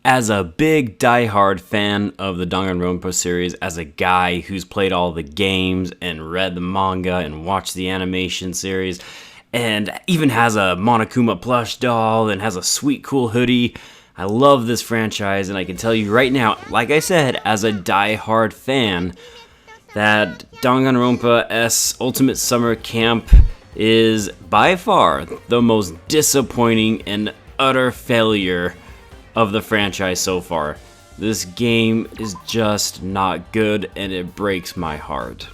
As a big die-hard fan of the Danganronpa series, as a guy who's played all the games and read the manga and watched the animation series, and even has a Monokuma plush doll and has a sweet cool hoodie, I love this franchise, and I can tell you right now, like I said, as a die-hard fan, that Danganronpa S Ultimate Summer Camp is by far the most disappointing and utter failure of the franchise so far. This game is just not good and it breaks my heart.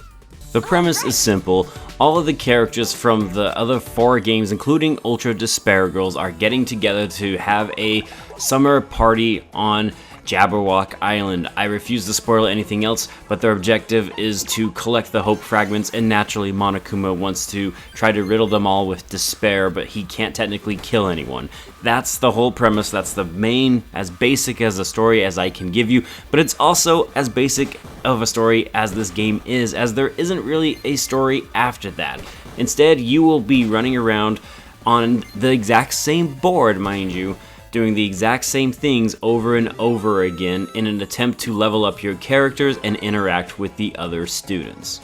The premise is simple. All of the characters from the other 4 games, including Ultra Despair Girls, are getting together to have a summer party on Jabberwock Island. I refuse to spoil anything else, but their objective is to collect the hope fragments, and naturally Monokuma wants to try to riddle them all with despair, but he can't technically kill anyone. That's the whole premise. That's the main, as basic as a story as I can give you, but it's also as basic of a story as this game is, as there isn't really a story after that. Instead, you will be running around on the exact same board, mind you, doing the exact same things over and over again in an attempt to level up your characters and interact with the other students.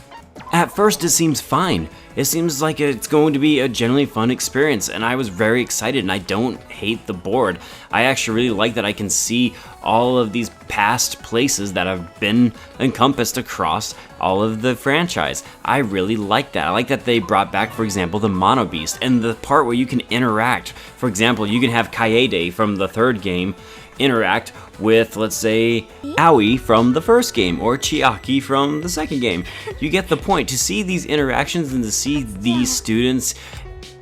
At first it seems fine. It seems like it's going to be a generally fun experience, and I was very excited, and I don't hate the board. I actually really like that I can see all of these past places that have been encompassed across all of the franchise. I really like that. I like that they brought back, for example, the Mono Beast, and the part where you can interact. For example, you can have Kaede from the 3rd game interact with, let's say, Aoi from the 1st game, or Chiaki from the 2nd game. You get the point. To see these interactions and to see these students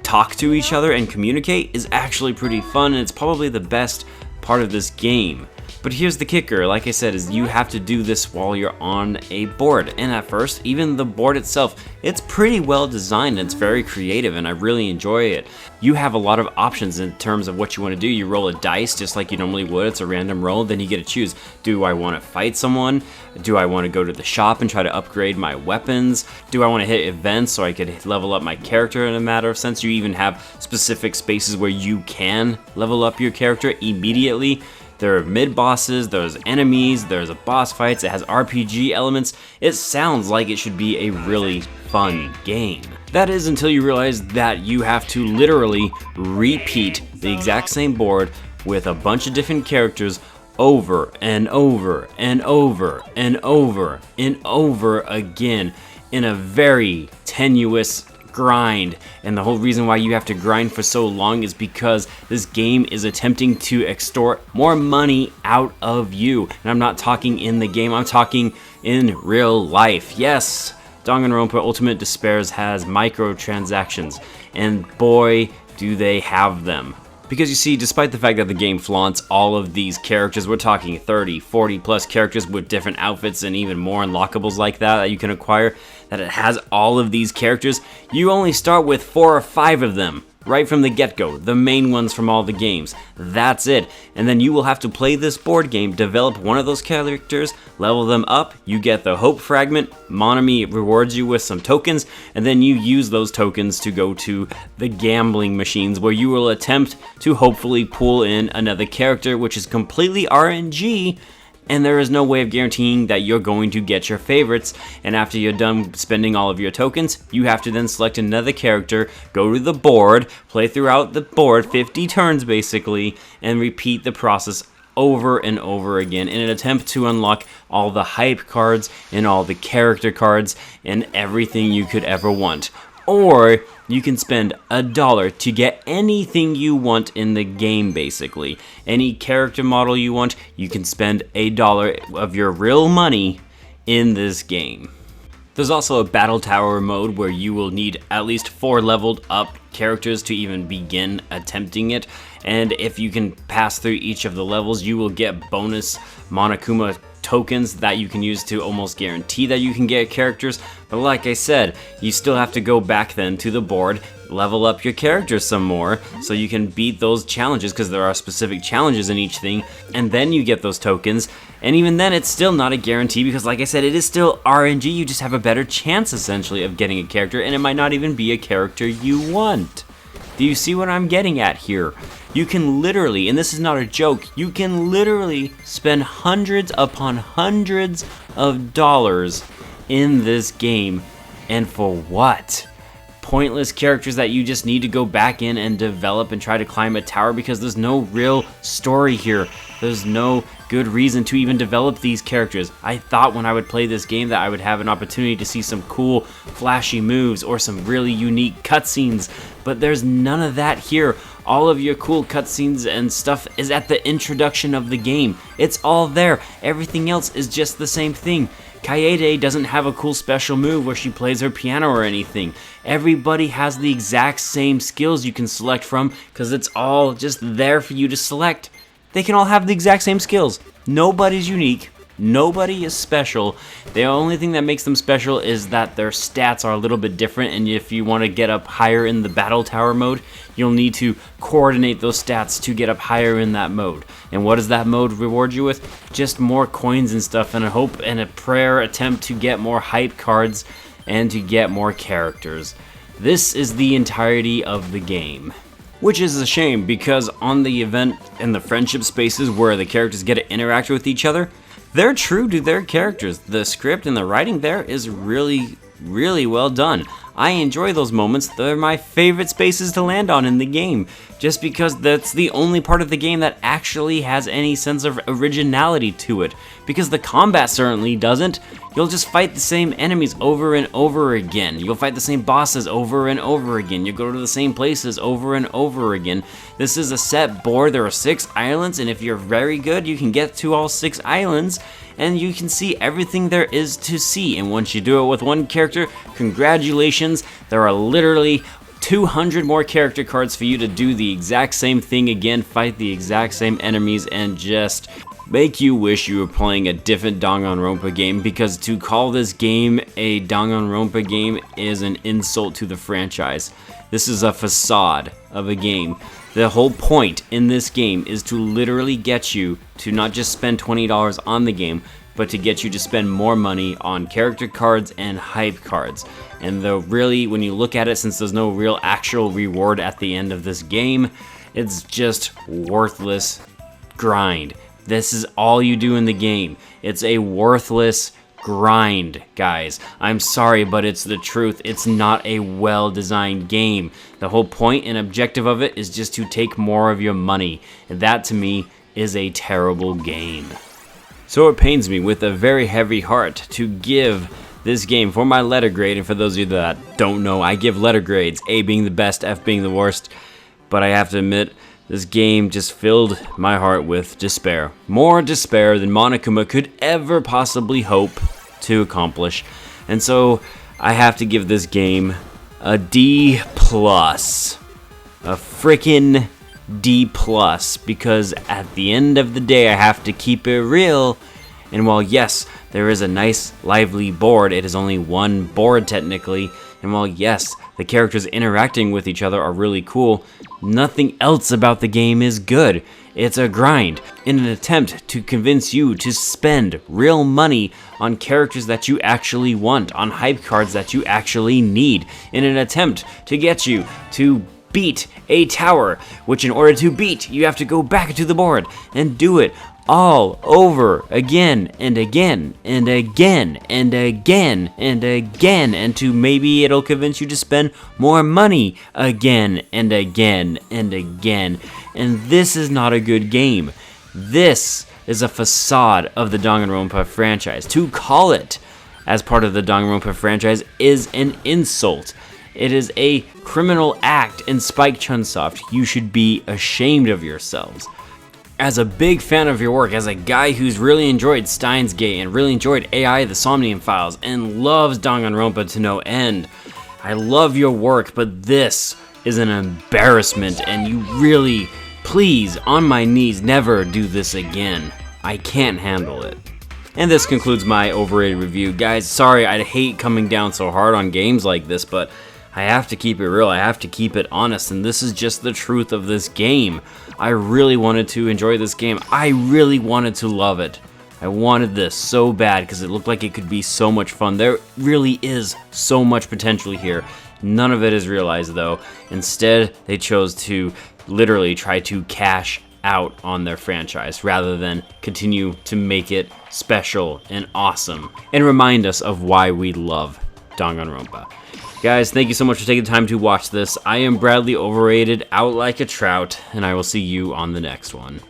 talk to each other and communicate is actually pretty fun, and it's probably the best part of this game. But here's the kicker, like I said, is you have to do this while you're on a board. And at first, even the board itself, it's pretty well designed and it's very creative, and I really enjoy it. You have a lot of options in terms of what you want to do. You roll a dice just like you normally would. It's a random roll, then you get to choose. Do I want to fight someone? Do I want to go to the shop and try to upgrade my weapons? Do I want to hit events so I could level up my character in a matter of sense? You even have specific spaces where you can level up your character immediately. There are mid-bosses, there's enemies, there's a boss fights, it has RPG elements. It sounds like it should be a really fun game. That is until you realize that you have to literally repeat the exact same board with a bunch of different characters over and over and over and over and over again in a very tenuous grind. And the whole reason why you have to grind for so long is because this game is attempting to extort more money out of you. And I'm not talking in the game, I'm talking in real life. Yes, Danganronpa Ultimate Despairs has microtransactions, and boy, do they have them. Because you see, despite the fact that the game flaunts all of these characters, we're talking 30, 40 plus characters with different outfits and even more unlockables like that you can acquire, that it has all of these characters, you only start with 4 or 5 of them. Right from the get-go, the main ones from all the games. That's it. And then you will have to play this board game, develop one of those characters, level them up, you get the hope fragment, Monami rewards you with some tokens, and then you use those tokens to go to the gambling machines where you will attempt to hopefully pull in another character, which is completely RNG, and there is no way of guaranteeing that you're going to get your favorites. And after you're done spending all of your tokens, you have to then select another character, go to the board, play throughout the board, 50 turns basically, and repeat the process over and over again in an attempt to unlock all the hype cards and all the character cards and everything you could ever want. Or you can spend $1 to get anything you want in the game, basically. Any character model you want, you can spend $1 of your real money in this game. There's also a battle tower mode where you will need at least 4 leveled up characters to even begin attempting it. And if you can pass through each of the levels, you will get bonus Monokuma tokens that you can use to almost guarantee that you can get characters. But like I said, you still have to go back then to the board, level up your character some more so you can beat those challenges, because there are specific challenges in each thing, and then you get those tokens. And even then, it's still not a guarantee because, like I said, it is still RNG. You just have a better chance, essentially, of getting a character, and it might not even be a character you want. Do you see what I'm getting at here? You can literally, and this is not a joke, you can literally spend hundreds upon hundreds of dollars in this game. And for what? Pointless characters that you just need to go back in and develop and try to climb a tower because there's no real story here. There's no good reason to even develop these characters. I thought when I would play this game that I would have an opportunity to see some cool flashy moves or some really unique cutscenes, but there's none of that here. All of your cool cutscenes and stuff is at the introduction of the game. It's all there. Everything else is just the same thing. Kaede doesn't have a cool special move where she plays her piano or anything. Everybody has the exact same skills you can select from because it's all just there for you to select. They can all have the exact same skills. Nobody's unique. Nobody is special. The only thing that makes them special is that their stats are a little bit different, and if you want to get up higher in the battle tower mode, you'll need to coordinate those stats to get up higher in that mode. And what does that mode reward you with? Just more coins and stuff, and a hope and a prayer attempt to get more hype cards and to get more characters. This is the entirety of the game. Which is a shame, because on the event and the friendship spaces where the characters get to interact with each other, they're true to their characters. The script and the writing there is really, really well done. I enjoy those moments. They're my favorite spaces to land on in the game, just because that's the only part of the game that actually has any sense of originality to it, because the combat certainly doesn't. You'll just fight the same enemies over and over again. You'll fight the same bosses over and over again. You go to the same places over and over again. This is a set board. There are 6 islands, and if you're very good, you can get to all 6 islands, and you can see everything there is to see. And once you do it with one character, congratulations, there are literally 200 more character cards for you to do the exact same thing again, fight the exact same enemies, and just make you wish you were playing a different Danganronpa game, because to call this game a Danganronpa game is an insult to the franchise. This is a facade of a game. The whole point in this game is to literally get you to not just spend $20 on the game, but to get you to spend more money on character cards and hype cards. And though really, when you look at it, since there's no real actual reward at the end of this game, it's just worthless grind. This is all you do in the game. It's a worthless grind, guys. I'm sorry, but it's the truth. It's not a well-designed game. The whole point and objective of it is just to take more of your money. And that, to me, is a terrible game. So it pains me with a very heavy heart to give this game for my letter grade. And for those of you that don't know, I give letter grades, A being the best, F being the worst. But I have to admit, this game just filled my heart with despair. More despair than Monokuma could ever possibly hope to accomplish. And so I have to give this game a D+. A frickin' D+, because at the end of the day I have to keep it real. And while yes, there is a nice lively board, it is only one board technically, and while yes, the characters interacting with each other are really cool, nothing else about the game is good. It's a grind in an attempt to convince you to spend real money on characters that you actually want, on hype cards that you actually need, in an attempt to get you to beat a tower, which in order to beat, you have to go back to the board and do it all over again and again and again and again and again, and to maybe it'll convince you to spend more money again and again and again. And this is not a good game. This is a facade of the Danganronpa franchise. To call it as part of the Danganronpa franchise is an insult. It is a criminal act, and Spike Chunsoft, you should be ashamed of yourselves. As a big fan of your work, as a guy who's really enjoyed Steins Gate and really enjoyed AI the Somnium Files and loves Danganronpa to no end, I love your work, but this is an embarrassment, and you really, please, on my knees, never do this again. I can't handle it. And this concludes my Overrated review. Guys, sorry, I'd hate coming down so hard on games like this, but I have to keep it real, I have to keep it honest, and this is just the truth of this game. I really wanted to enjoy this game. I really wanted to love it. I wanted this so bad because it looked like it could be so much fun. There really is so much potential here. None of it is realized though. Instead, they chose to literally try to cash out on their franchise rather than continue to make it special and awesome and remind us of why we love Danganronpa. Guys, thank you so much for taking the time to watch this. I am Bradley Overrated, out like a trout, and I will see you on the next one.